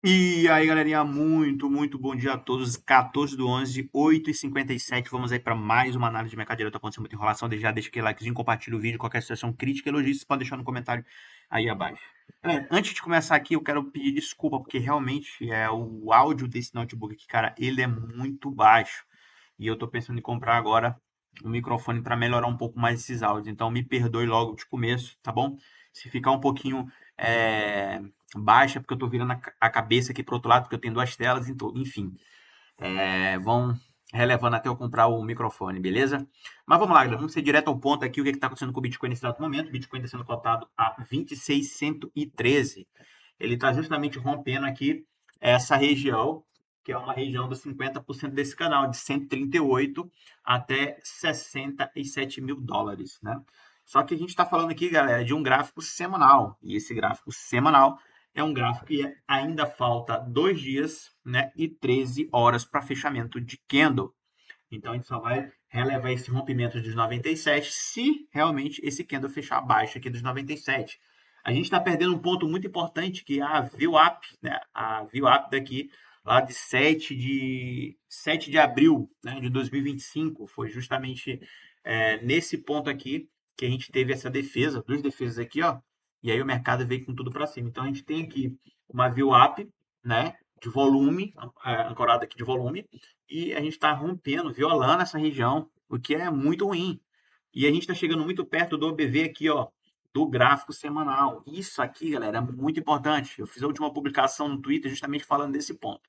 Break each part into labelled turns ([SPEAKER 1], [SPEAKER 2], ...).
[SPEAKER 1] E aí, galerinha, muito bom dia a todos. 14/11, 8h57. Vamos aí para mais uma análise de mercado direto. Tá acontecendo muita enrolação. Deixa aquele likezinho, compartilha o vídeo. Qualquer situação crítica, elogio, você pode deixar no comentário aí abaixo. Antes de começar aqui, eu quero pedir desculpa, porque realmente o áudio desse notebook aqui, cara, ele é muito baixo. E eu tô pensando em comprar agora um microfone para melhorar um pouco mais esses áudios. Então, me perdoe logo de começo, tá bom? Se ficar um pouquinho baixa, porque eu tô virando a cabeça aqui pro outro lado, porque eu tenho duas telas, então, enfim. Vão relevando até eu comprar o microfone, beleza? Mas vamos lá, galera, vamos ser direto ao ponto aqui, o que está acontecendo com o Bitcoin nesse exato momento. O Bitcoin está sendo cotado a 26.113. Ele está justamente rompendo aqui essa região, que é uma região dos 50% desse canal, de 138 até 67 mil dólares, né? Só que a gente está falando aqui, galera, de um gráfico semanal. E esse gráfico semanal é um gráfico que ainda falta 2 dias, né, e 13 horas para fechamento de candle. Então, a gente só vai relevar esse rompimento dos 97 se realmente esse candle fechar abaixo aqui dos 97. A gente está perdendo um ponto muito importante, que é a VWAP, né? A VWAP daqui, lá de 7 de abril, né, de 2025. Foi justamente nesse ponto aqui que a gente teve essa defesa, duas defesas aqui, ó, e aí o mercado veio com tudo para cima. Então, a gente tem aqui uma VWAP, né, de volume, ancorada aqui de volume, e a gente está rompendo, violando essa região, o que é muito ruim. E a gente está chegando muito perto do OBV aqui, ó, do gráfico semanal. Isso aqui, galera, é muito importante. Eu fiz a última publicação no Twitter justamente falando desse ponto.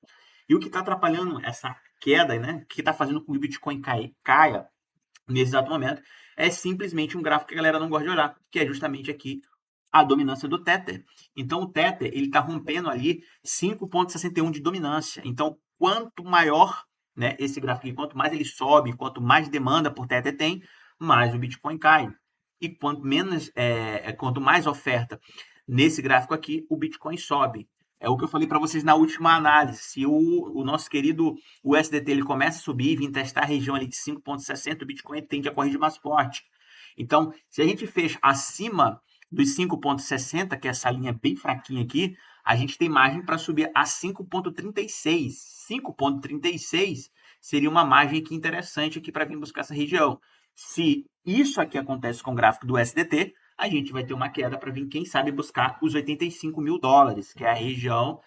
[SPEAKER 1] E o que está atrapalhando essa queda, né? O que está fazendo com que o Bitcoin caia nesse exato momento, é simplesmente um gráfico que a galera não gosta de olhar, que é justamente aqui a dominância do Tether. Então, o Tether ele está rompendo ali 5,61 de dominância. Então, quanto maior, né, esse gráfico, quanto mais ele sobe, quanto mais demanda por Tether tem, mais o Bitcoin cai. E quanto mais oferta nesse gráfico aqui, o Bitcoin sobe. É o que eu falei para vocês na última análise. Se o nosso querido USDT ele começa a subir e vir testar a região ali de 5,60, o Bitcoin tende a corrigir mais forte. Então, se a gente fecha acima dos 5,60, que é essa linha bem fraquinha aqui, a gente tem margem para subir a 5,36. 5,36 seria uma margem aqui interessante aqui para vir buscar essa região. Se isso aqui acontece com o gráfico do SDT, a gente vai ter uma queda para vir, quem sabe, buscar os 85 mil dólares, que é a região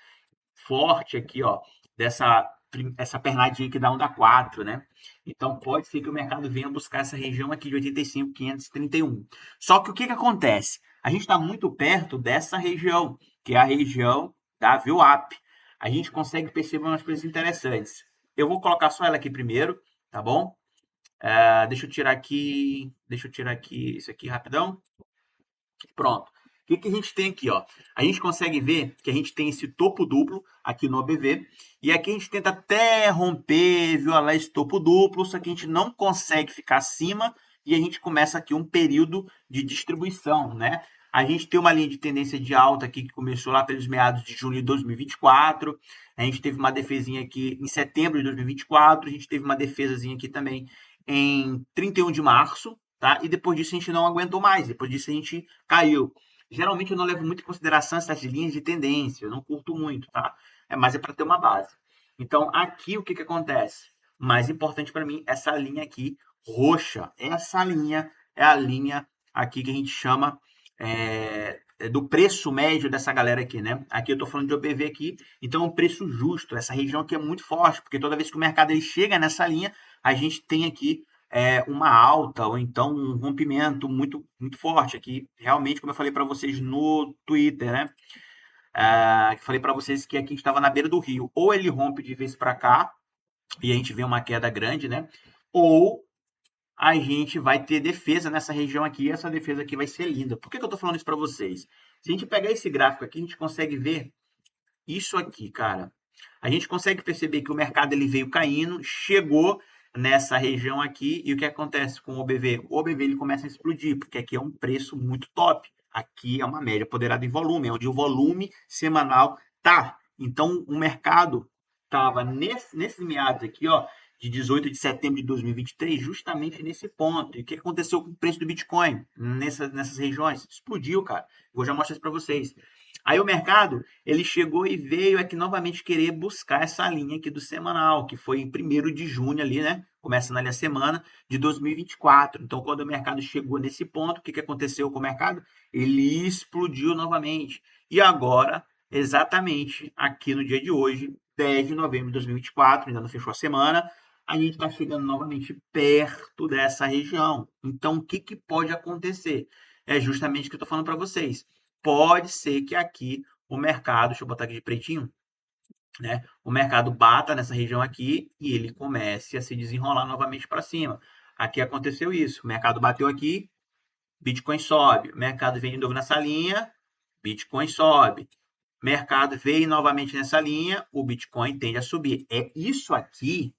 [SPEAKER 1] forte aqui, ó, essa pernadinha que dá 4, né? Então pode ser que o mercado venha buscar essa região aqui de 85.531. Só que o que acontece? A gente está muito perto dessa região, que é a região da VWAP. A gente consegue perceber umas coisas interessantes. Eu vou colocar só ela aqui primeiro, tá bom? Deixa eu tirar aqui isso aqui rapidão. Pronto. O que a gente tem aqui, ó? A gente consegue ver que a gente tem esse topo duplo aqui no OBV, e aqui a gente tenta até romper, violar esse topo duplo, só que a gente não consegue ficar acima, e a gente começa aqui um período de distribuição, né? A gente tem uma linha de tendência de alta aqui que começou lá pelos meados de junho de 2024. A gente teve uma defesinha aqui em setembro de 2024. A gente teve uma defesazinha aqui também em 31 de março, tá? E depois disso a gente não aguentou mais. Depois disso a gente caiu. Geralmente eu não levo muito em consideração essas linhas de tendência, eu não curto muito, tá? Mas é para ter uma base. Então, aqui o que, que acontece? Mais importante para mim, essa linha aqui, roxa. Essa linha é a linha aqui que a gente chama do preço médio dessa galera aqui, né? Aqui eu estou falando de OBV aqui, então é um preço justo. Essa região aqui é muito forte, porque toda vez que o mercado ele chega nessa linha, a gente tem aqui uma alta ou então um rompimento muito forte aqui. Realmente, como eu falei para vocês no Twitter, né? Falei para vocês que aqui a gente estava na beira do rio. Ou ele rompe de vez para cá e a gente vê uma queda grande, né? Ou a gente vai ter defesa nessa região aqui e essa defesa aqui vai ser linda. Por que eu estou falando isso para vocês? Se a gente pegar esse gráfico aqui, a gente consegue ver isso aqui, cara. A gente consegue perceber que o mercado ele veio caindo, chegou nessa região aqui e o que acontece com o OBV? O OBV ele começa a explodir, porque aqui é um preço muito top. Aqui é uma média ponderada em volume, é onde o volume semanal tá. Então o mercado estava nesses meados aqui, ó, de 18 de setembro de 2023, justamente nesse ponto. E o que aconteceu com o preço do Bitcoin nessas regiões? Explodiu, cara. Vou já mostrar isso para vocês. Aí o mercado, ele chegou e veio aqui novamente querer buscar essa linha aqui do semanal, que foi em 1º de junho ali, né? Começando ali a semana de 2024. Então, quando o mercado chegou nesse ponto, o que aconteceu com o mercado? Ele explodiu novamente. E agora, exatamente aqui no dia de hoje, 10 de novembro de 2024, ainda não fechou a semana, a gente está chegando novamente perto dessa região. Então, o que pode acontecer? É justamente o que eu estou falando para vocês. Pode ser que aqui o mercado, deixa eu botar aqui de pretinho, né? O mercado bata nessa região aqui e ele comece a se desenrolar novamente para cima. Aqui aconteceu isso. O mercado bateu aqui, Bitcoin sobe. O mercado vem de novo nessa linha, Bitcoin sobe. Mercado veio novamente nessa linha, o Bitcoin tende a subir. É isso aqui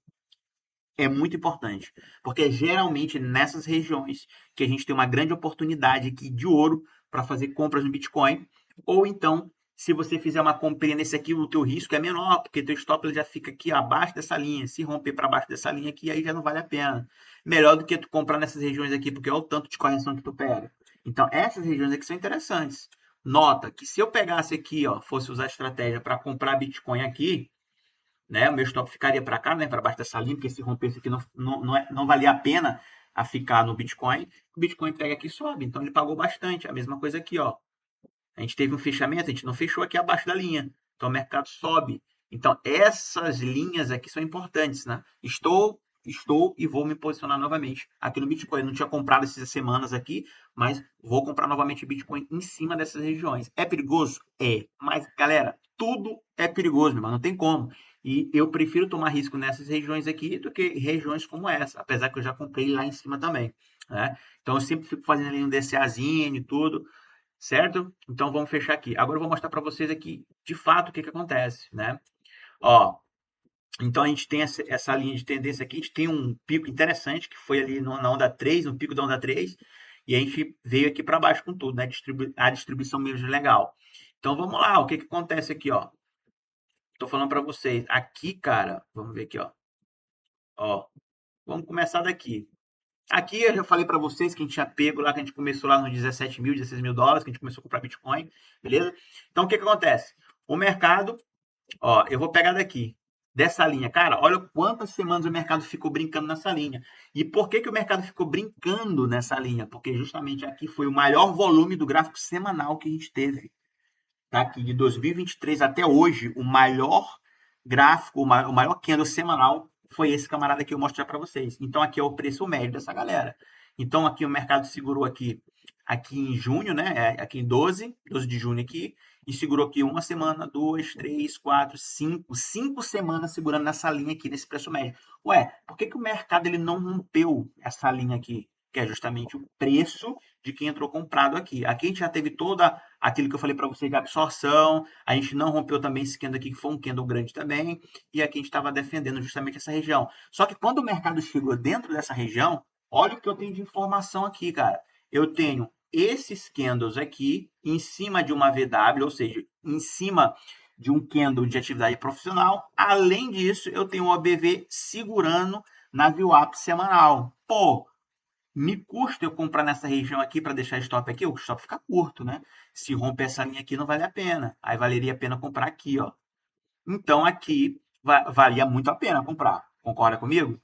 [SPEAKER 1] é muito importante, porque é geralmente nessas regiões que a gente tem uma grande oportunidade aqui de ouro para fazer compras no Bitcoin, ou então, se você fizer uma comprinha nesse aqui, o teu risco é menor, porque teu stop ele já fica aqui abaixo dessa linha, se romper para baixo dessa linha aqui, aí já não vale a pena. Melhor do que tu comprar nessas regiões aqui, porque é o tanto de correção que tu pega. Então, essas regiões aqui são interessantes. Nota que se eu pegasse aqui, ó, fosse usar a estratégia para comprar Bitcoin aqui, né? O meu stop ficaria para cá, né? Para baixo dessa linha, porque se rompesse aqui não valia a pena a ficar no Bitcoin. O Bitcoin pega aqui e sobe, então ele pagou bastante. A mesma coisa aqui, ó. A gente teve um fechamento, a gente não fechou aqui abaixo da linha. Então o mercado sobe. Então essas linhas aqui são importantes, né? Estou e vou me posicionar novamente aqui no Bitcoin. Eu não tinha comprado essas semanas aqui, mas vou comprar novamente Bitcoin em cima dessas regiões. É perigoso? É. Mas, galera, tudo é perigoso, meu irmão. Não tem como. E eu prefiro tomar risco nessas regiões aqui do que regiões como essa, apesar que eu já comprei lá em cima também, né? Então eu sempre fico fazendo ali um DCAzinho e tudo, certo? Então vamos fechar aqui. Agora eu vou mostrar para vocês aqui, de fato, o que acontece, né? Ó, então a gente tem essa linha de tendência aqui, a gente tem um pico interessante, que foi ali na onda 3, no pico da onda 3, e a gente veio aqui para baixo com tudo, né? A distribuição mesmo legal. Então vamos lá, o que acontece aqui, ó? Tô falando para vocês. Aqui, cara, vamos ver aqui, ó. Ó, vamos começar daqui. Aqui eu já falei para vocês que a gente tinha pego lá, que a gente começou lá nos 17 mil, 16 mil dólares, que a gente começou a comprar Bitcoin, beleza? Então, o que acontece? O mercado, ó, eu vou pegar daqui, dessa linha. Cara, olha quantas semanas o mercado ficou brincando nessa linha. E por que o mercado ficou brincando nessa linha? Porque justamente aqui foi o maior volume do gráfico semanal que a gente teve. Tá? Aqui de 2023 até hoje, o maior gráfico, o maior candle semanal foi esse camarada que eu mostrar para vocês. Então aqui é o preço médio dessa galera. Então aqui o mercado segurou aqui em junho, né? Aqui em 12 de junho aqui, e segurou aqui uma semana, 2, 3, 4, 5 semanas segurando nessa linha aqui, nesse preço médio. Ué, por que o mercado ele não rompeu essa linha aqui? Que é justamente o preço de quem entrou comprado aqui. Aqui a gente já teve toda aquilo que eu falei para vocês de absorção, a gente não rompeu também esse candle aqui, que foi um candle grande também, e aqui a gente estava defendendo justamente essa região. Só que quando o mercado chegou dentro dessa região, olha o que eu tenho de informação aqui, cara. Eu tenho esses candles aqui em cima de uma VW, ou seja, em cima de um candle de atividade profissional. Além disso, eu tenho um OBV segurando na VWAP semanal. Pô, me custa eu comprar nessa região aqui para deixar stop aqui, o stop fica curto, né? Se romper essa linha aqui, não vale a pena. Aí valeria a pena comprar aqui, ó. Então aqui valia muito a pena comprar. Concorda comigo?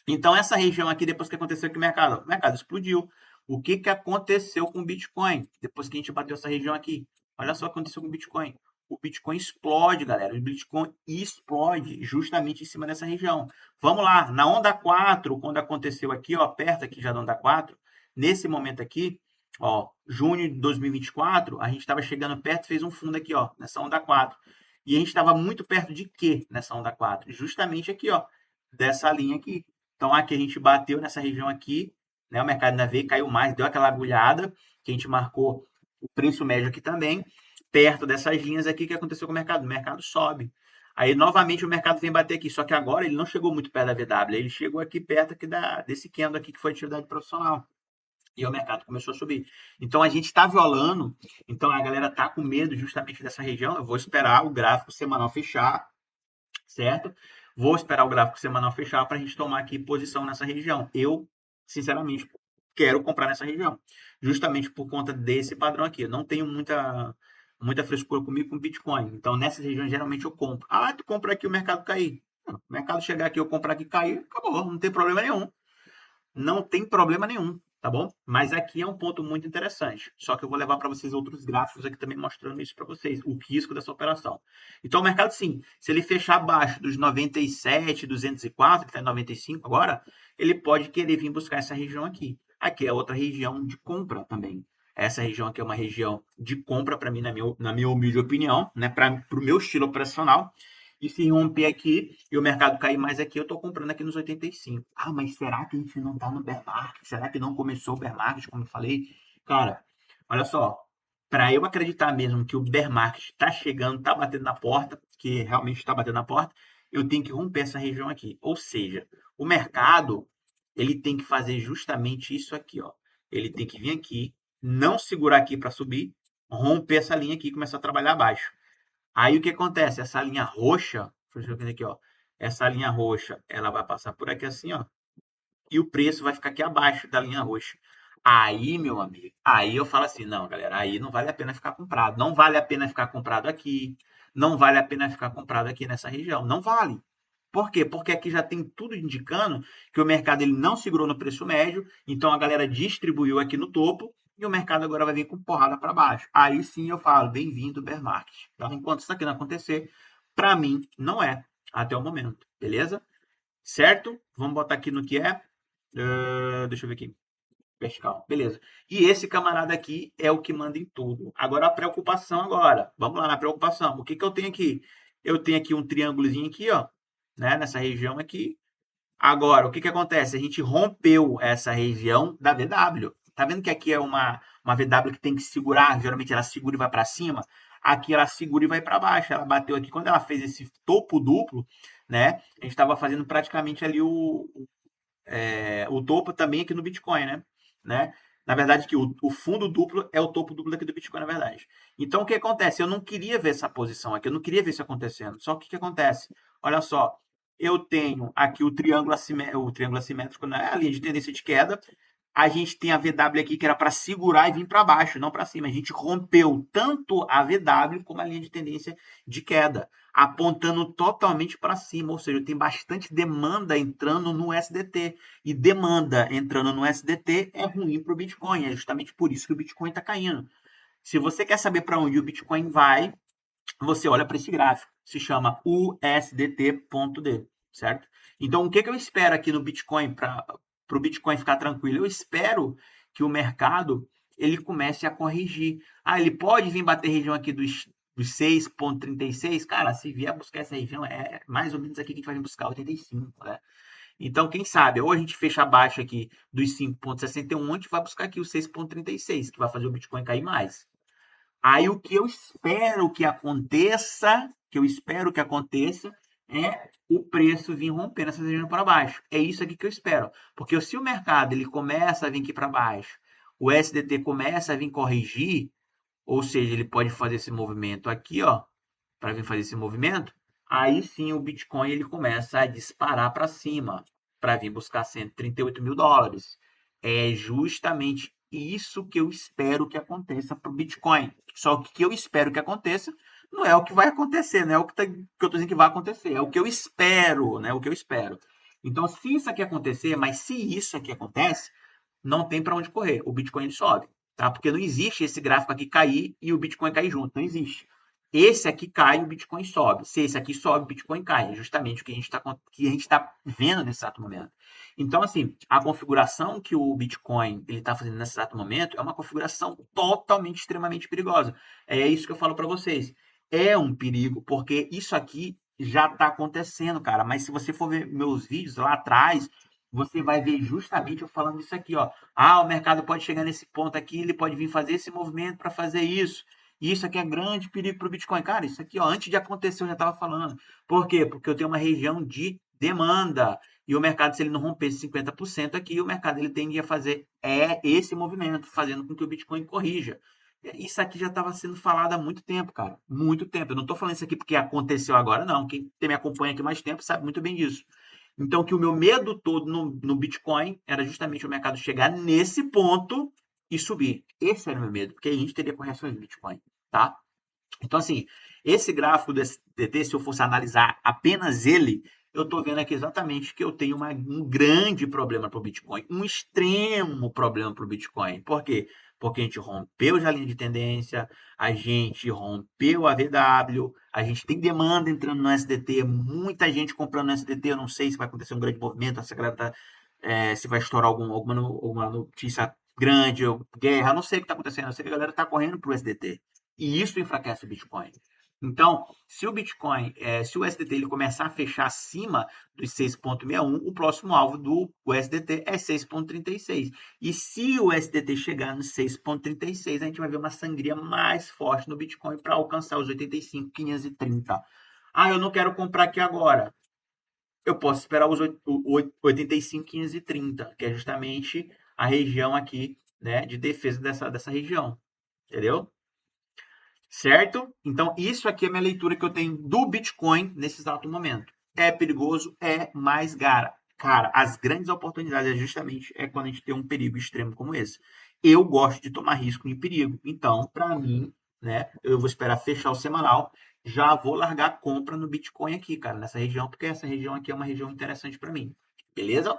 [SPEAKER 1] Então essa região aqui, depois que aconteceu com o mercado explodiu. O que aconteceu com o Bitcoin? Depois que a gente bateu essa região aqui. Olha só o que aconteceu com o Bitcoin. O Bitcoin explode, galera. O Bitcoin explode justamente em cima dessa região. Vamos lá, na onda 4, quando aconteceu aqui, ó, perto aqui já da onda 4, nesse momento aqui, ó, junho de 2024, a gente estava chegando perto, fez um fundo aqui, ó, nessa onda 4. E a gente estava muito perto de quê nessa onda 4? Justamente aqui, ó, dessa linha aqui. Então aqui a gente bateu nessa região aqui, né? O mercado ainda veio, caiu mais, deu aquela agulhada, que a gente marcou o preço médio aqui também, perto dessas linhas aqui. Que aconteceu com o mercado? O mercado sobe. Aí novamente o mercado vem bater aqui, só que agora ele não chegou muito perto da VW, ele chegou aqui perto aqui desse candle aqui que foi atividade profissional. E o mercado começou a subir. Então a gente está violando, então a galera está com medo justamente dessa região. Eu vou esperar o gráfico semanal fechar, certo? Vou esperar o gráfico semanal fechar para a gente tomar aqui posição nessa região. Eu, sinceramente, quero comprar nessa região, justamente por conta desse padrão aqui. Eu não tenho muita muita frescura comigo com Bitcoin. Então, nessas regiões, geralmente eu compro. Ah, tu compra aqui, o mercado cair. Não, o mercado chegar aqui, eu comprar aqui, cair, acabou, não tem problema nenhum. Não tem problema nenhum, tá bom? Mas aqui é um ponto muito interessante. Só que eu vou levar para vocês outros gráficos aqui também mostrando isso para vocês, o risco dessa operação. Então, o mercado, sim, se ele fechar abaixo dos 97, 204, que está em 95 agora, ele pode querer vir buscar essa região aqui. Aqui é outra região de compra também. Essa região aqui é uma região de compra para mim, na minha humilde opinião, né? Para o meu estilo operacional. E se romper aqui e o mercado cair mais aqui, eu estou comprando aqui nos 85. Ah, mas será que a gente não está no bear market? Será que não começou o bear market, como eu falei? Cara, olha só. Para eu acreditar mesmo que o bear market está chegando, está batendo na porta, que realmente está batendo na porta, eu tenho que romper essa região aqui. Ou seja, o mercado ele tem que fazer justamente isso aqui, ó. Ele tem que vir aqui, não segurar aqui para subir, romper essa linha aqui e começar a trabalhar abaixo. Aí o que acontece? Essa linha roxa, deixa eu ver aqui, ó. Essa linha roxa, ela vai passar por aqui assim, ó. E o preço vai ficar aqui abaixo da linha roxa. Aí, meu amigo, aí eu falo assim, não, galera, aí não vale a pena ficar comprado. Não vale a pena ficar comprado aqui. Não vale a pena ficar comprado aqui nessa região. Não vale. Por quê? Porque aqui já tem tudo indicando que o mercado ele não segurou no preço médio, então a galera distribuiu aqui no topo e o mercado agora vai vir com porrada para baixo. Aí sim eu falo, bem-vindo bear market. Então, enquanto isso aqui não acontecer, para mim não é até o momento, beleza? Certo? Vamos botar aqui no que é. Deixa eu ver aqui. Vertical, beleza. E esse camarada aqui é o que manda em tudo. Agora a preocupação agora. Vamos lá na preocupação. O que que eu tenho aqui? Eu tenho aqui um triângulozinho aqui, ó, né, nessa região aqui. Agora, o que que acontece? A gente rompeu essa região da VW. Tá vendo que aqui é uma VW que tem que segurar, geralmente ela segura e vai para cima. Aqui ela segura e vai para baixo. Ela bateu aqui quando ela fez esse topo duplo, né? A gente estava fazendo praticamente ali o topo também aqui no Bitcoin, né? Na verdade, que o fundo duplo é o topo duplo aqui do Bitcoin, na verdade. Então, o que acontece? Eu não queria ver essa posição aqui, eu não queria ver isso acontecendo. Só que o que acontece? Olha só, eu tenho aqui o triângulo assimétrico, né? A linha de tendência de queda. A gente tem a VW aqui que era para segurar e vir para baixo, não para cima. A gente rompeu tanto a VW como a linha de tendência de queda, apontando totalmente para cima, ou seja, tem bastante demanda entrando no SDT. E demanda entrando no SDT é ruim para o Bitcoin, é justamente por isso que o Bitcoin está caindo. Se você quer saber para onde o Bitcoin vai, você olha para esse gráfico, se chama USDT.D, certo? Então, o que eu espero aqui no Bitcoin para o Bitcoin ficar tranquilo? Eu espero que o mercado ele comece a corrigir. Ah, ele pode vir bater região aqui dos 6,36. Cara, se vier buscar essa região, é mais ou menos aqui que a gente vai buscar 85, né? Então, quem sabe, ou a gente fecha abaixo aqui dos 5,61, a gente vai buscar aqui os 6,36, que vai fazer o Bitcoin cair mais. Aí o que eu espero que aconteça, é o preço vir rompendo essa região para baixo. É isso aqui que eu espero. Porque se o mercado ele começa a vir aqui para baixo, o SDT começa a vir corrigir, ou seja, ele pode fazer esse movimento aqui, ó, para vir fazer esse movimento, aí sim o Bitcoin ele começa a disparar para cima, para vir buscar 138 mil dólares. É justamente isso que eu espero que aconteça para o Bitcoin. Só que o que eu espero que aconteça não é o que vai acontecer, não é o que, que eu estou dizendo que vai acontecer, é o que eu espero, né? O que eu espero. Então, se isso aqui acontecer, mas se isso aqui acontece, não tem para onde correr. O Bitcoin ele sobe, tá? Porque não existe esse gráfico aqui cair e o Bitcoin cair junto, não existe. Esse aqui cai, o Bitcoin sobe. Se esse aqui sobe, o Bitcoin cai. É justamente o que a gente tá vendo nesse exato momento. Então, assim, a configuração que o Bitcoin ele está fazendo nesse exato momento é uma configuração totalmente, extremamente perigosa. É isso que eu falo para vocês. É um perigo, porque isso aqui já está acontecendo, cara. Mas se você for ver meus vídeos lá atrás, você vai ver justamente eu falando isso aqui, ó. Ah, o mercado pode chegar nesse ponto aqui, ele pode vir fazer esse movimento para fazer isso. E isso aqui é grande perigo para o Bitcoin. Cara, isso aqui, ó, antes de acontecer, eu já estava falando. Por quê? Porque eu tenho uma região de demanda. E o mercado, se ele não rompesse 50% aqui, o mercado ele tende a fazer esse movimento, fazendo com que o Bitcoin corrija. Isso aqui já estava sendo falado há muito tempo, cara. Muito tempo. Eu não estou falando isso aqui porque aconteceu agora, não. Quem me acompanha aqui mais tempo sabe muito bem disso. Então, que o meu medo todo no Bitcoin era justamente o mercado chegar nesse ponto e subir. Esse era o meu medo, porque aí a gente teria correções do Bitcoin, tá? Então, assim, esse gráfico do STT, se eu fosse analisar apenas ele, eu estou vendo aqui exatamente que eu tenho um grande problema para o Bitcoin, um extremo problema para o Bitcoin. Por quê? Porque a gente rompeu já a linha de tendência, a gente rompeu a VW, a gente tem demanda entrando no SDT, muita gente comprando no SDT, eu não sei se vai acontecer um grande movimento, se, se vai estourar alguma notícia grande, ou guerra, não sei o que está acontecendo, eu sei que a galera está correndo para o SDT. E isso enfraquece o Bitcoin. Então, se o Bitcoin, se o SDT ele começar a fechar acima dos 6,61, o próximo alvo do USDT é 6,36. E se o SDT chegar nos 6,36, a gente vai ver uma sangria mais forte no Bitcoin para alcançar os 85,530. Ah, eu não quero comprar aqui agora. Eu posso esperar os 85,530, que é justamente a região aqui, né, de defesa dessa região. Entendeu? Certo? Então, isso aqui é a minha leitura que eu tenho do Bitcoin nesse exato momento. É perigoso, é mais cara. As grandes oportunidades é justamente quando a gente tem um perigo extremo como esse. Eu gosto de tomar risco em perigo. Então, para mim, né, eu vou esperar fechar o semanal, já vou largar a compra no Bitcoin aqui, cara, nessa região, porque essa região aqui é uma região interessante para mim. Beleza?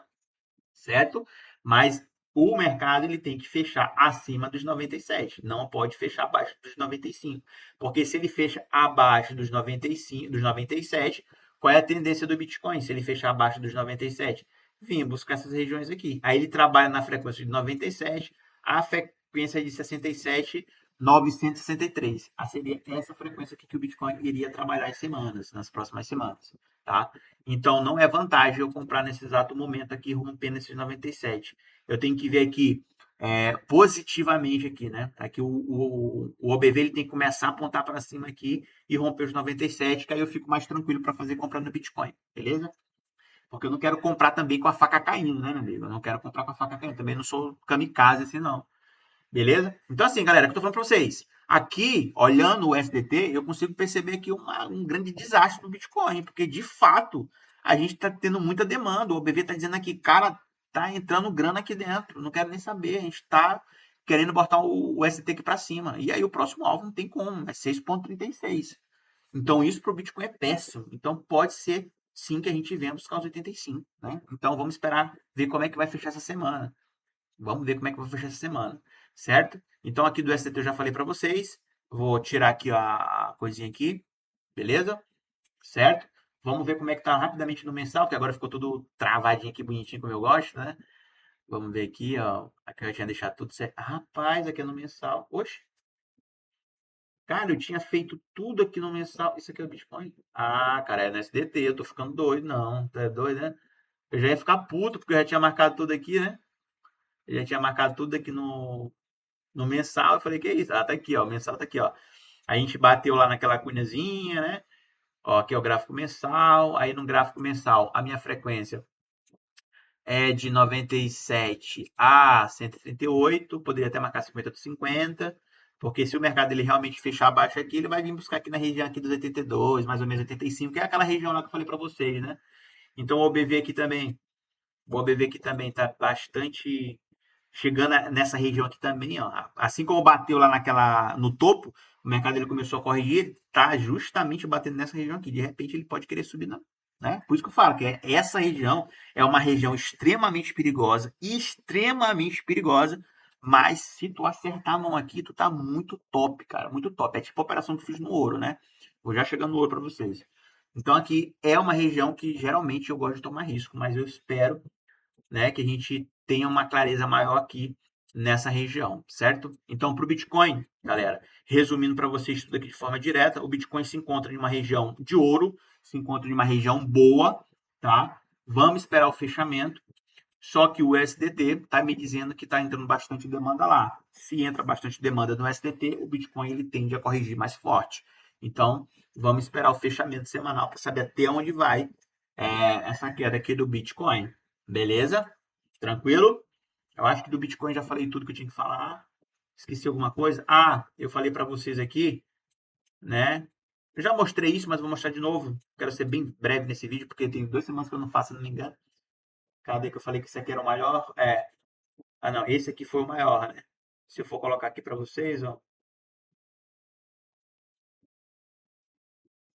[SPEAKER 1] Certo? Mas o mercado ele tem que fechar acima dos 97, não pode fechar abaixo dos 95, porque se ele fecha abaixo dos 95, dos 97, qual é a tendência do Bitcoin? Se ele fechar abaixo dos 97, vim buscar essas regiões aqui. Aí ele trabalha na frequência de 97, a frequência de 67, 963. Seria essa frequência aqui que o Bitcoin iria trabalhar as semanas, nas próximas semanas, tá? Então, não é vantagem eu comprar nesse exato momento aqui, rompendo esses 97. Eu tenho que ver aqui positivamente aqui, né? Aqui o OBV ele tem que começar a apontar para cima aqui e romper os 97, que aí eu fico mais tranquilo para fazer compra no Bitcoin, beleza? Porque eu não quero comprar também com a faca caindo, né, meu amigo? Eu não quero comprar com a faca caindo. Também não sou kamikaze assim, não. Beleza? Então, assim, galera, o que eu tô falando para vocês. Aqui, olhando o SDT, eu consigo perceber aqui um grande desastre do Bitcoin, porque de fato a gente está tendo muita demanda. O OBV está dizendo aqui, cara, tá entrando grana aqui dentro, não quero nem saber. A gente está querendo botar o SDT aqui para cima. E aí o próximo alvo não tem como, é 6,36. Então isso para o Bitcoin é péssimo. Então pode ser sim que a gente venha buscar os 85, né? Então vamos esperar ver como é que vai fechar essa semana. Vamos ver como é que vai fechar essa semana, certo? Então aqui do STT eu já falei para vocês. Vou tirar aqui a coisinha aqui, beleza? Certo? Vamos ver como é que tá rapidamente no mensal, que agora ficou tudo travadinho aqui, bonitinho como eu gosto, né? Vamos ver aqui, ó. Aqui eu tinha deixado tudo certo. Rapaz, aqui é no mensal. Oxe, cara, eu tinha feito tudo aqui no mensal. Isso aqui é o Bitcoin? Ah, cara, é no SDT, eu tô ficando doido, não. Tá doido, né? Eu já ia ficar puto, porque eu já tinha marcado tudo aqui, né? Eu já tinha marcado tudo aqui no mensal. Eu falei, que é isso? Ah, tá aqui, ó. O mensal tá aqui, ó. A gente bateu lá naquela cunhazinha, né? Ó, aqui é o gráfico mensal. Aí no gráfico mensal, a minha frequência é de 97 a 138. Poderia até marcar 50 ou 50. Porque se o mercado ele realmente fechar abaixo aqui, ele vai vir buscar aqui na região aqui dos 82, mais ou menos 85, que é aquela região lá que eu falei para vocês, né? Então o OBV aqui também tá bastante chegando nessa região aqui também, ó. Assim como bateu lá no topo, o mercado ele começou a corrigir, tá justamente batendo nessa região aqui. De repente ele pode querer subir, não, né? Por isso que eu falo que essa região é uma região extremamente perigosa, mas se tu acertar a mão aqui, tu tá muito top, cara, muito top. É tipo a operação que eu fiz no ouro, né? Vou já chegando no ouro para vocês. Então aqui é uma região que geralmente eu gosto de tomar risco, mas eu espero, né, que a gente tenha uma clareza maior aqui nessa região, certo? Então, para o Bitcoin, galera, resumindo para vocês tudo aqui de forma direta, o Bitcoin se encontra em uma região de ouro, se encontra em uma região boa, tá? Vamos esperar o fechamento. Só que o SDT está me dizendo que está entrando bastante demanda lá. Se entra bastante demanda no SDT, o Bitcoin ele tende a corrigir mais forte. Então, vamos esperar o fechamento semanal para saber até onde vai essa queda aqui do Bitcoin. Beleza? Tranquilo? Eu acho que do Bitcoin já falei tudo que eu tinha que falar. Esqueci alguma coisa? Ah, eu falei para vocês aqui, né? Eu já mostrei isso, mas vou mostrar de novo. Quero ser bem breve nesse vídeo, porque tem 2 semanas que eu não faço, se não me engano. Cadê que eu falei que esse aqui era o maior? Ah, não, esse aqui foi o maior, né? Se eu for colocar aqui para vocês, ó.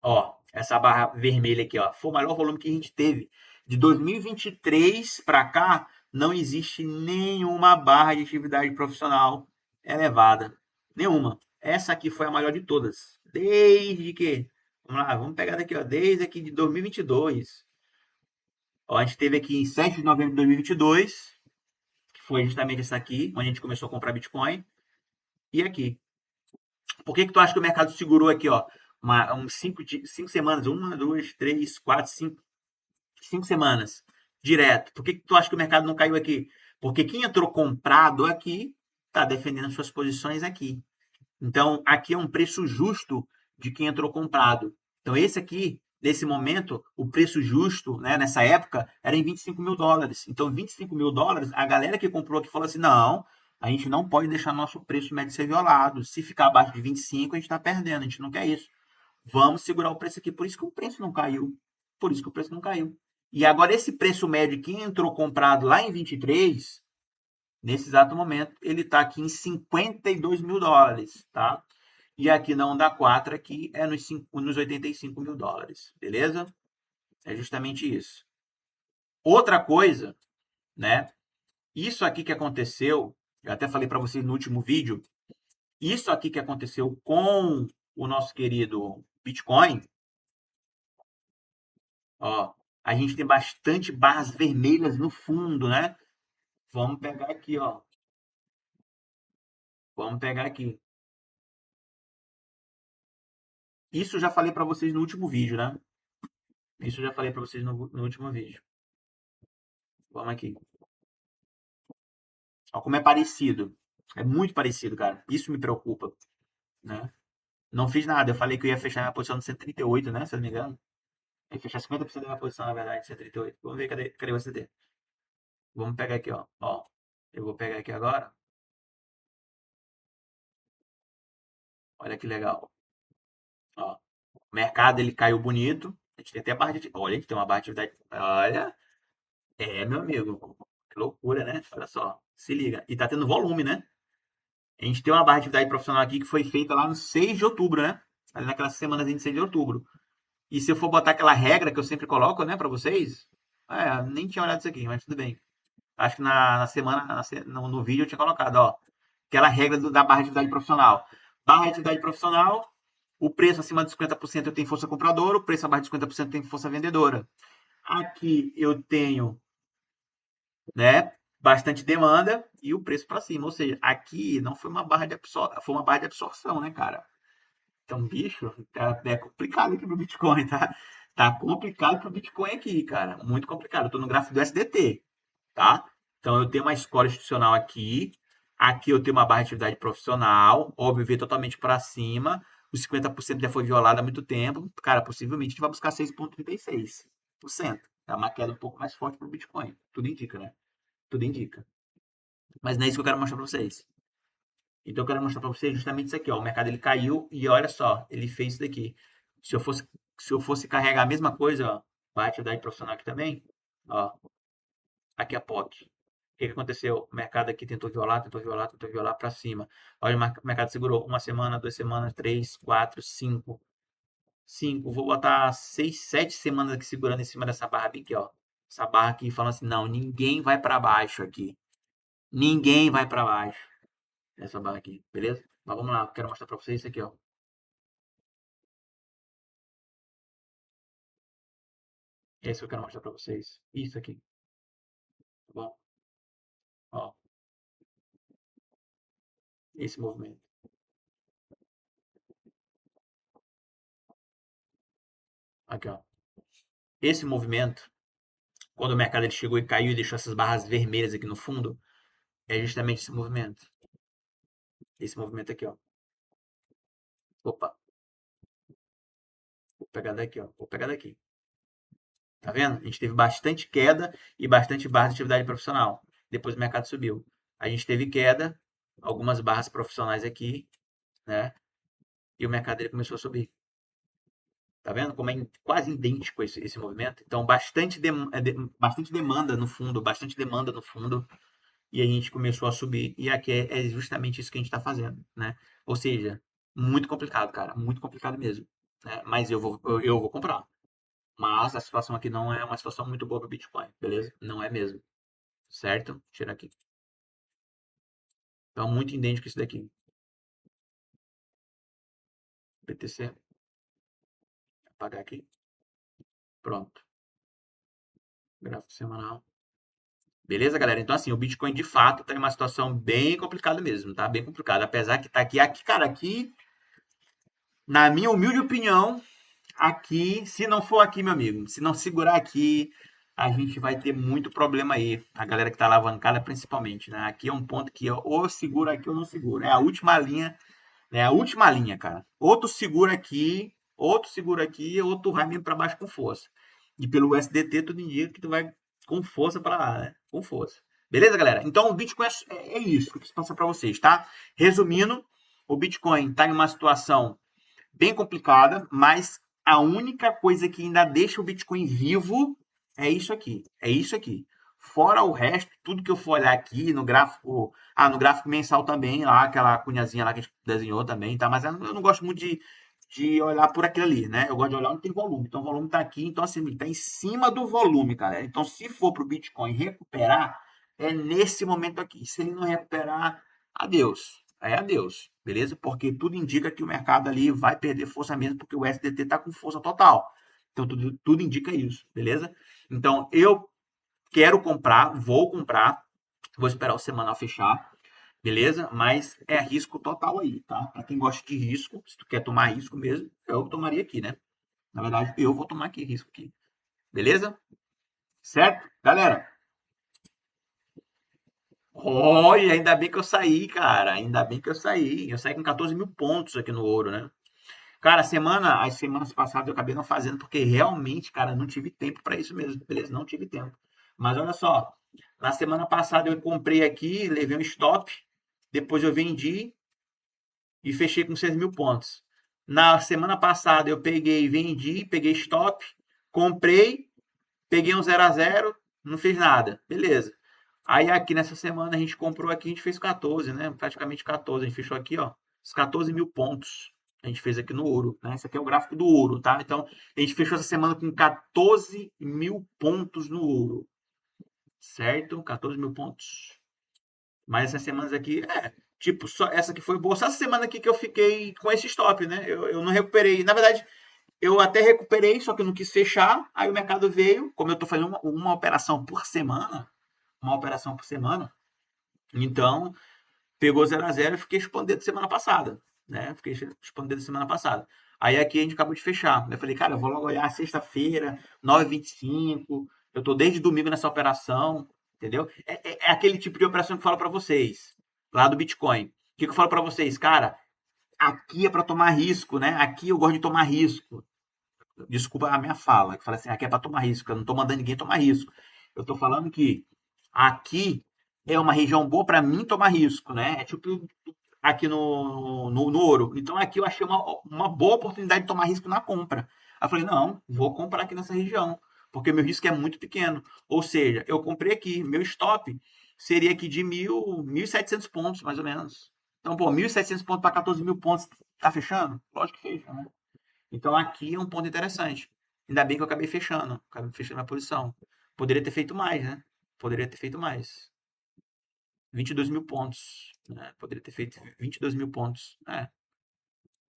[SPEAKER 1] Ó, essa barra vermelha aqui, ó, foi o maior volume que a gente teve. De 2023 para cá, não existe nenhuma barra de atividade profissional elevada. Nenhuma. Essa aqui foi a maior de todas. Desde que? Vamos lá, vamos pegar daqui, ó. Desde aqui de 2022. Ó, a gente teve aqui em 7 de novembro de 2022, que foi justamente essa aqui, onde a gente começou a comprar Bitcoin. E aqui. Por que tu acha que o mercado segurou aqui, ó? Uns 5 semanas, 1, 2, 3, 4, 5 semanas direto. Por que tu acha que o mercado não caiu aqui? Porque quem entrou comprado aqui está defendendo suas posições aqui. Então, aqui é um preço justo de quem entrou comprado. Então, esse aqui, nesse momento, o preço justo, né, nessa época, era em US$ 25.000. Então, US$ 25.000, a galera que comprou aqui falou assim, não, a gente não pode deixar nosso preço médio ser violado. Se ficar abaixo de 25, a gente está perdendo, a gente não quer isso. Vamos segurar o preço aqui. Por isso que o preço não caiu. Por isso que o preço não caiu. E agora, esse preço médio que entrou comprado lá em 23, nesse exato momento, ele está aqui em US$ 52.000, tá? E aqui na onda 4, aqui é nos US$ 85.000, beleza? É justamente isso. Outra coisa, né? Isso aqui que aconteceu, eu até falei para vocês no último vídeo, isso aqui que aconteceu com o nosso querido Bitcoin, ó, a gente tem bastante barras vermelhas no fundo, né? Vamos pegar aqui, ó. Vamos pegar aqui. Isso eu já falei para vocês no último vídeo, né? Isso eu já falei para vocês no último vídeo. Vamos aqui. Olha como é parecido. É muito parecido, cara. Isso me preocupa, né? Não fiz nada. Eu falei que eu ia fechar minha posição no 138, né? Se eu não me engano. Eu ia fechar 50% da minha posição, na verdade, 138. Vamos ver cadê o CT. Vamos pegar aqui, ó. Ó. Eu vou pegar aqui agora. Olha que legal. Ó. O mercado, ele caiu bonito. A gente tem até barra de... Olha, a gente tem uma barra de atividade. Olha. É, meu amigo. Que loucura, né? Olha só. Se liga. E tá tendo volume, né? A gente tem uma barra de atividade profissional aqui que foi feita lá no 6 de outubro, né? Ali naquela semana de 6 de outubro. E se eu for botar aquela regra que eu sempre coloco, né, para vocês, nem tinha olhado isso aqui, mas tudo bem. Acho que na semana, no vídeo eu tinha colocado, ó, aquela regra da barra de atividade profissional. Barra de atividade profissional, o preço acima de 50% eu tenho força compradora, o preço abaixo de 50% tem força vendedora. Aqui eu tenho, né, bastante demanda e o preço para cima. Ou seja, aqui não foi uma barra de absorção, foi uma barra de absorção, né, cara? Então, bicho, é complicado aqui pro Bitcoin, tá? Tá complicado pro Bitcoin aqui, cara. Muito complicado. Eu tô no gráfico do SDT, tá? Então, eu tenho uma escola institucional aqui. Aqui eu tenho uma barra de atividade profissional. Óbvio, veio totalmente para cima. Os 50% já foi violado há muito tempo. Cara, possivelmente a gente vai buscar 6,36%. É uma queda um pouco mais forte pro Bitcoin. Tudo indica, né? Tudo indica. Mas não é isso que eu quero mostrar para vocês. Então eu quero mostrar para vocês justamente isso aqui, ó. O mercado ele caiu e olha só, ele fez isso daqui. Se eu fosse carregar a mesma coisa, ó, para atividade profissional aqui também, ó, aqui a POC. O que aconteceu? O mercado aqui tentou violar, para cima. Olha, o mercado segurou 1 semana, 2 semanas, 3, 4, 5. 5, vou botar 6, 7 semanas aqui segurando em cima dessa barra aqui, ó. Essa barra aqui falando assim, não, ninguém vai para baixo aqui. Ninguém vai para baixo. Essa barra aqui, beleza? Mas vamos lá, quero mostrar para vocês isso aqui, ó. Esse eu quero mostrar para vocês. Isso aqui, tá bom? Ó, esse movimento. Aqui, ó. Esse movimento, quando o mercado ele chegou e caiu e deixou essas barras vermelhas aqui no fundo, é justamente esse movimento. Esse movimento aqui, ó. Opa, vou pegar daqui, ó. Vou pegar daqui. Tá vendo? A gente teve bastante queda e bastante barra de atividade profissional. Depois o mercado subiu. A gente teve queda, algumas barras profissionais aqui, né? E o mercado ele começou a subir. Tá vendo como é quase idêntico esse movimento? Então, bastante demanda no fundo, bastante demanda no fundo, e a gente começou a subir. E aqui é justamente isso que a gente está fazendo, né? Ou seja, muito complicado, cara, muito complicado mesmo. né? Mas eu vou comprar. Mas a situação aqui não é uma situação muito boa para o Bitcoin, beleza? Não é mesmo, certo? Tira aqui. Então, muito idêntico com isso daqui. BTC, apagar aqui. Pronto. Gráfico semanal. Beleza, galera? Então, assim, o Bitcoin de fato está em uma situação bem complicada mesmo, tá? Bem complicada. Apesar que tá aqui, cara, aqui, na minha humilde opinião, aqui, se não for aqui, meu amigo, se não segurar aqui, a gente vai ter muito problema aí. A galera que tá alavancada, principalmente, né? Aqui é um ponto que eu ou seguro aqui ou não seguro. É a última linha, né? A última linha, cara. Outro segura aqui, outro segura aqui, outro vai mesmo para baixo com força. E pelo USDT, tudo indica que tu vai com força para lá, né? Com força. Beleza, galera? Então, o Bitcoin é isso que eu quis passar para vocês, tá? Resumindo, o Bitcoin está em uma situação bem complicada, mas a única coisa que ainda deixa o Bitcoin vivo é isso aqui. É isso aqui. Fora o resto, tudo que eu for olhar aqui no gráfico. Ah, no gráfico mensal também, lá, aquela cunhazinha lá que a gente desenhou também, tá? Mas eu não gosto muito de olhar por aquilo ali, né? Eu gosto de olhar onde tem volume. Então o volume tá aqui, então assim, ele tá em cima do volume, cara. Então, se for pro Bitcoin recuperar, é nesse momento aqui. Se ele não recuperar, adeus. É adeus, beleza? Porque tudo indica que o mercado ali vai perder força mesmo, porque o SDT está com força total. Então, tudo indica isso, beleza? Então, eu quero comprar, vou esperar o semanal fechar, beleza? Mas é risco total aí, tá? Para quem gosta de risco, se tu quer tomar risco mesmo, eu tomaria aqui, né? Na verdade, eu vou tomar aqui risco aqui, beleza? Certo? Galera, olha, ainda bem que eu saí, cara. Ainda bem que eu saí. Eu saí com 14 mil pontos aqui no ouro, né? Cara, as semanas passadas eu acabei não fazendo porque realmente, cara, não tive tempo para isso mesmo, beleza? Não tive tempo. Mas olha só, na semana passada eu comprei aqui, levei um stop, depois eu vendi e fechei com 6 mil pontos. Na semana passada eu peguei, vendi, peguei stop, comprei, peguei um 0 a 0, não fiz nada, beleza. Aí aqui nessa semana a gente comprou aqui, a gente fez 14, né? Praticamente 14. A gente fechou aqui, ó, os 14 mil pontos. A gente fez aqui no ouro, né? Esse aqui é o gráfico do ouro, tá? Então, a gente fechou essa semana com 14 mil pontos no ouro, certo? 14 mil pontos. Mas essas semanas aqui, tipo, só essa aqui foi boa. Só essa semana aqui que eu fiquei com esse stop, né? Eu não recuperei. Na verdade, eu até recuperei, só que eu não quis fechar. Aí o mercado veio, como eu tô fazendo uma operação por semana, uma operação por semana, então pegou 0 a 0 e fiquei respondendo semana passada, né? Fiquei respondendo semana passada. Aí aqui a gente acabou de fechar. Eu falei, cara, eu vou logo olhar sexta-feira, 9h25. Eu tô desde domingo nessa operação, entendeu? É aquele tipo de operação que eu falo para vocês, lá do Bitcoin. O que eu falo para vocês? Cara, aqui é para tomar risco, né? Aqui eu gosto de tomar risco. Desculpa a minha fala, que fala assim, aqui é para tomar risco. Eu não tô mandando ninguém tomar risco. Eu tô falando que aqui é uma região boa para mim tomar risco, né? É tipo aqui no ouro. Então aqui eu achei uma boa oportunidade de tomar risco na compra. Aí eu falei, não, vou comprar aqui nessa região, porque meu risco é muito pequeno. Ou seja, eu comprei aqui, meu stop seria aqui de 1.700 pontos, mais ou menos. Então, pô, 1.700 pontos para 14 mil pontos, tá fechando? Lógico que fecha, né? Então aqui é um ponto interessante. Ainda bem que eu acabei fechando a posição. Poderia ter feito mais, né? Poderia ter feito mais. 22 mil pontos, né? Poderia ter feito 22 mil pontos.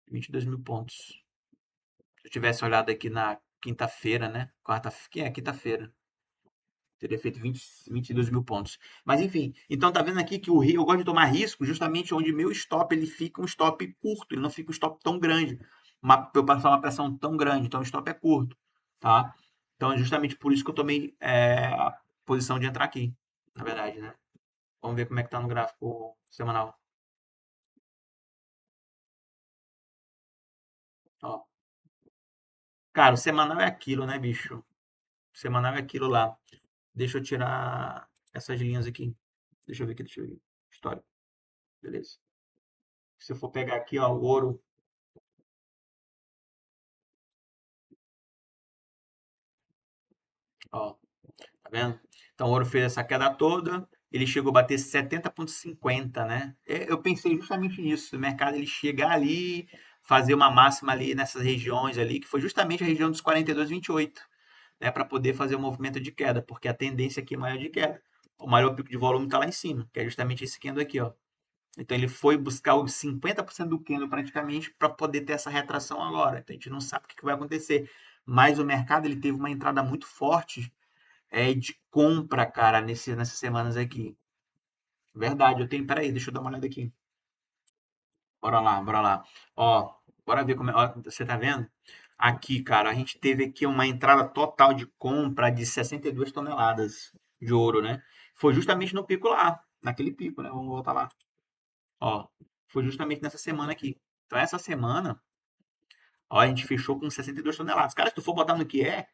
[SPEAKER 1] 22 mil pontos. Se eu tivesse olhado aqui na quinta-feira, né? Que é quinta-feira. Teria feito 22 mil pontos. Mas enfim, então tá vendo aqui que eu gosto de tomar risco justamente onde meu stop ele fica um stop curto, ele não fica um stop tão grande. Eu passar uma pressão tão grande, então o stop é curto, tá? Então é justamente por isso que eu tomei a posição de entrar aqui, na verdade, né? Vamos ver como é que tá no gráfico semanal. Ó. Cara, o semanal é aquilo, né, bicho? O semanal é aquilo lá. Deixa eu tirar essas linhas aqui. Deixa eu ver. História. Beleza. Se eu for pegar aqui, ó, o ouro, ó, tá vendo? Então o ouro fez essa queda toda, ele chegou a bater 70,50, né? Eu pensei justamente nisso, o mercado ele chega ali, fazer uma máxima ali nessas regiões ali, que foi justamente a região dos 42,28, né, para poder fazer o movimento de queda, porque a tendência aqui é maior de queda. O maior pico de volume está lá em cima, que é justamente esse candle aqui, ó. Então ele foi buscar os 50% do candle praticamente para poder ter essa retração agora. Então a gente não sabe o que vai acontecer. Mas o mercado ele teve uma entrada muito forte de compra, cara, nessas semanas aqui. Verdade, eu tenho. Peraí, deixa eu dar uma olhada aqui. Bora lá, bora lá. Ó, bora ver como é. Ó, você tá vendo? Aqui, cara, a gente teve aqui uma entrada total de compra de 62 toneladas de ouro, né? Foi justamente no pico lá, naquele pico, né? Vamos voltar lá. Ó, foi justamente nessa semana aqui. Então, essa semana, ó, a gente fechou com 62 toneladas. Cara, se tu for botar no que é,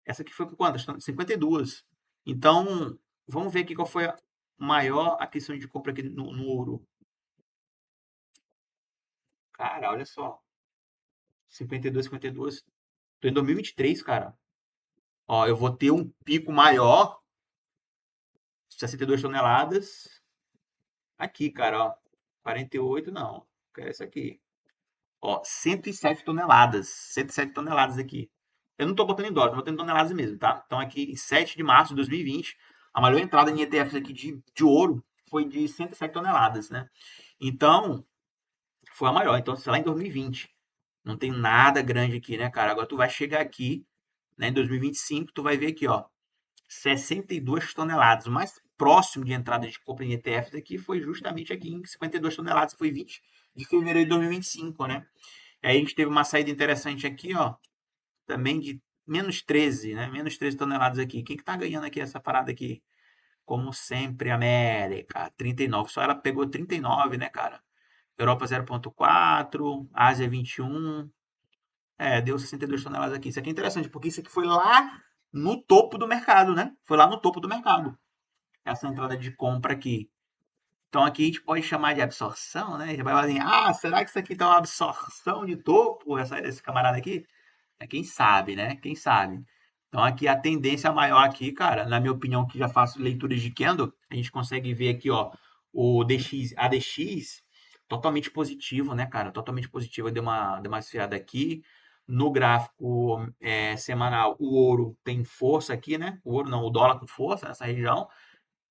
[SPEAKER 1] essa aqui foi com quantas? 52. Então, vamos ver aqui qual foi a maior aquisição de compra aqui no ouro. Cara, olha só. 52, 52. Tô em 2023, cara. Ó, eu vou ter um pico maior, 62 toneladas. Aqui, cara, ó. 48, não. Quero essa aqui. Ó, 107 toneladas. 107 toneladas aqui. Eu não tô botando em dólar, tô botando em toneladas mesmo, tá? Então aqui, em 7 de março de 2020, a maior entrada em ETFs aqui de ouro foi de 107 toneladas, né? Então, foi a maior. Então, sei lá, em 2020. Não tem nada grande aqui, né, cara? Agora tu vai chegar aqui, né, em 2025, tu vai ver aqui, ó, 62 toneladas. O mais próximo de entrada de compra em ETFs aqui foi justamente aqui em 52 toneladas, foi 20 de fevereiro de 2025, né? Aí a gente teve uma saída interessante aqui, ó, também de menos 13, né? Menos 13 toneladas aqui. Quem que tá ganhando aqui essa parada aqui? Como sempre, América, 39. Só ela pegou 39, né, cara? Europa 0,4, Ásia 21. Deu 62 toneladas aqui. Isso aqui é interessante, porque isso aqui foi lá no topo do mercado, né? Foi lá no topo do mercado. Essa entrada de compra aqui. Então aqui a gente pode chamar de absorção, né? A gente vai falar assim, será que isso aqui tá uma absorção de topo, esse camarada aqui? Quem sabe, né? Quem sabe. Então aqui a tendência maior aqui, cara, na minha opinião, que já faço leituras de candle, a gente consegue ver aqui, ó, o DX, ADX totalmente positivo, né, cara? Totalmente positivo, deu uma esfriada aqui. No gráfico semanal, o ouro tem força aqui, né? O ouro não, o dólar com força nessa região.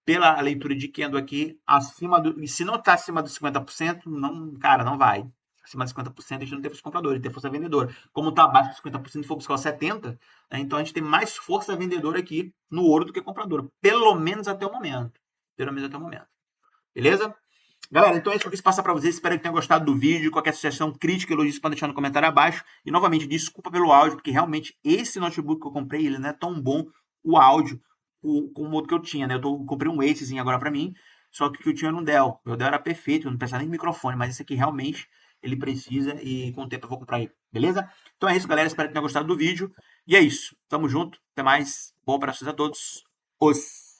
[SPEAKER 1] Pela leitura de candle aqui, acima do. E se não está acima dos 50%, não, cara, não vai. Acima de 50%, a gente não tem força compradora, a gente tem força vendedora. Como está abaixo dos 50% e for buscar os 70%, né, então a gente tem mais força vendedora aqui no ouro do que compradora. Pelo menos até o momento. Pelo menos até o momento. Beleza? Galera, então é isso que eu quis passar para vocês. Espero que tenham gostado do vídeo. Qualquer sugestão, crítica, elogio, pode deixar no comentário abaixo. E novamente, desculpa pelo áudio, porque realmente esse notebook que eu comprei, ele não é tão bom o áudio com o outro que eu tinha, né? Comprei um Acezinho agora para mim, só que o que eu tinha era um Dell. Meu Dell era perfeito, não precisava nem de microfone, mas esse aqui realmente ele precisa e com o tempo eu vou comprar ele. Beleza? Então é isso, galera. Espero que tenham gostado do vídeo. E é isso. Tamo junto. Até mais. Bom operações a todos. Os